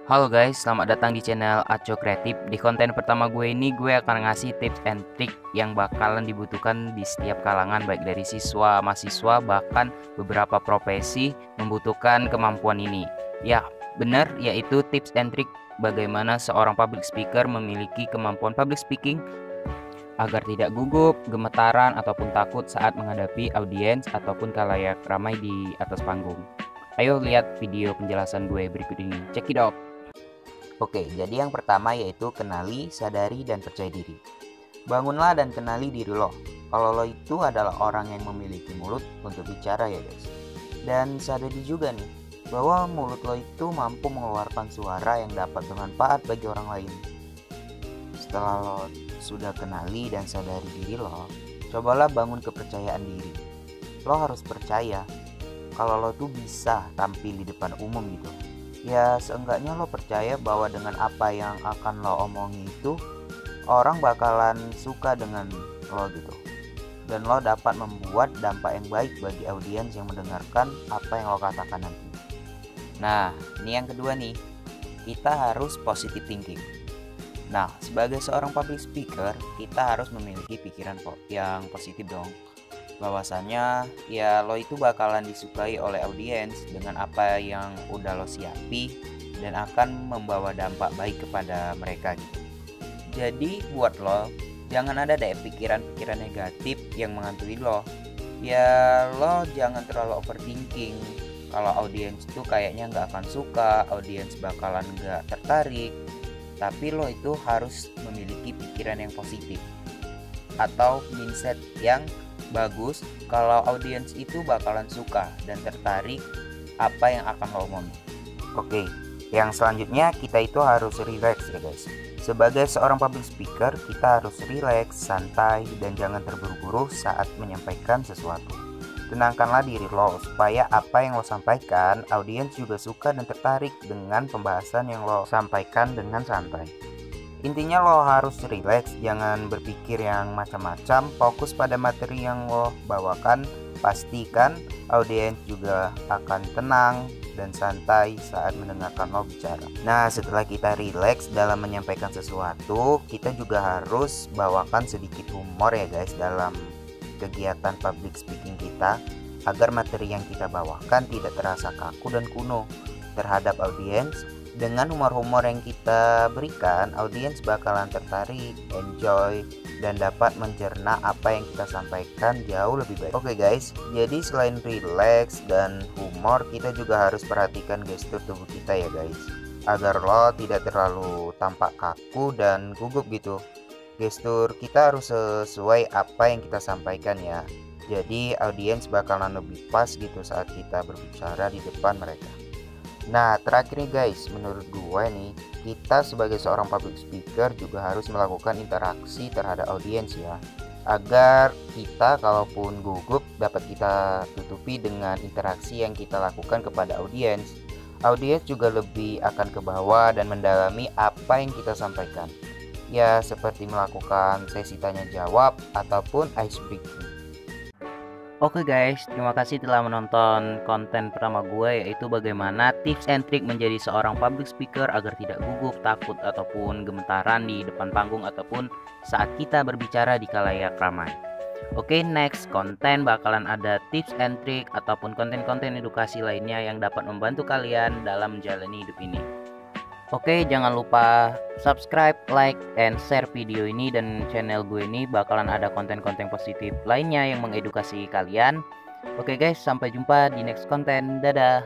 Halo guys, selamat datang di channel Aco Kreatif. Di konten pertama gue ini, gue akan ngasih tips and trick yang bakalan dibutuhkan di setiap kalangan, baik dari siswa, mahasiswa, bahkan beberapa profesi membutuhkan kemampuan ini. Ya, benar, yaitu tips and trick bagaimana seorang public speaker memiliki kemampuan public speaking agar tidak gugup, gemetaran, ataupun takut saat menghadapi audiens ataupun khalayak ramai di atas panggung. Ayo lihat video penjelasan gue berikut ini. Check it out. Oke, jadi yang pertama yaitu kenali, sadari, dan percaya diri. Bangunlah dan kenali diri lo. Kalau lo itu adalah orang yang memiliki mulut untuk bicara ya guys. Dan sadari juga nih, bahwa mulut lo itu mampu mengeluarkan suara yang dapat bermanfaat bagi orang lain. Setelah lo sudah kenali dan sadari diri lo, cobalah bangun kepercayaan diri. Lo harus percaya kalau lo tuh bisa tampil di depan umum gitu. Ya seenggaknya lo percaya bahwa dengan apa yang akan lo omongi itu orang bakalan suka dengan lo gitu. Dan lo dapat membuat dampak yang baik bagi audiens yang mendengarkan apa yang lo katakan nanti. Nah, ini yang kedua nih. Kita harus positive thinking. Nah, sebagai seorang public speaker, kita harus memiliki pikiran yang positif dong. Bahwasannya ya lo itu bakalan disukai oleh audiens dengan apa yang udah lo siapi dan akan membawa dampak baik kepada mereka gitu. Jadi buat lo jangan ada deh pikiran-pikiran negatif yang menghantui lo. Ya lo jangan terlalu overthinking kalau audiens itu kayaknya nggak akan suka, audiens bakalan nggak tertarik. Tapi lo itu harus memiliki pikiran yang positif atau mindset yang bagus kalau audiens itu bakalan suka dan tertarik apa yang akan lo omongin. Oke, yang selanjutnya kita itu harus relax ya guys. Sebagai seorang public speaker, kita harus relax, santai, dan jangan terburu-buru saat menyampaikan sesuatu. Tenangkanlah diri lo supaya apa yang lo sampaikan audiens juga suka dan tertarik dengan pembahasan yang lo sampaikan dengan santai. Intinya lo harus relax, jangan berpikir yang macam-macam, fokus pada materi yang lo bawakan. Pastikan audiens juga akan tenang dan santai saat mendengarkan lo bicara. Nah, setelah kita relax dalam menyampaikan sesuatu, kita juga harus bawakan sedikit humor ya guys dalam kegiatan public speaking kita, agar materi yang kita bawakan tidak terasa kaku dan kuno terhadap audiens. Dengan humor-humor yang kita berikan, audiens bakalan tertarik, enjoy, dan dapat mencerna apa yang kita sampaikan jauh lebih baik. Oke guys, jadi selain relax dan humor, kita juga harus perhatikan gestur tubuh kita ya guys, agar lo tidak terlalu tampak kaku dan gugup gitu. Gestur kita harus sesuai apa yang kita sampaikan ya. Jadi audiens bakalan lebih pas gitu saat kita berbicara di depan mereka. Nah, terakhir nih guys, menurut gue nih, kita sebagai seorang public speaker juga harus melakukan interaksi terhadap audiens ya, agar kita kalaupun gugup dapat kita tutupi dengan interaksi yang kita lakukan kepada audiens. Audiens juga lebih akan ke bawah dan mendalami apa yang kita sampaikan. Ya, seperti melakukan sesi tanya jawab ataupun ice breaking. Oke guys, terima kasih telah menonton konten pertama gue, yaitu bagaimana tips and trick menjadi seorang public speaker agar tidak gugup, takut, ataupun gemetaran di depan panggung ataupun saat kita berbicara di khalayak ramai. Oke, next konten bakalan ada tips and trick ataupun konten-konten edukasi lainnya yang dapat membantu kalian dalam menjalani hidup ini. Oke, jangan lupa subscribe, like, and share video ini, dan channel gue ini bakalan ada konten-konten positif lainnya yang mengedukasi kalian. Oke guys, sampai jumpa di next konten. Dadah.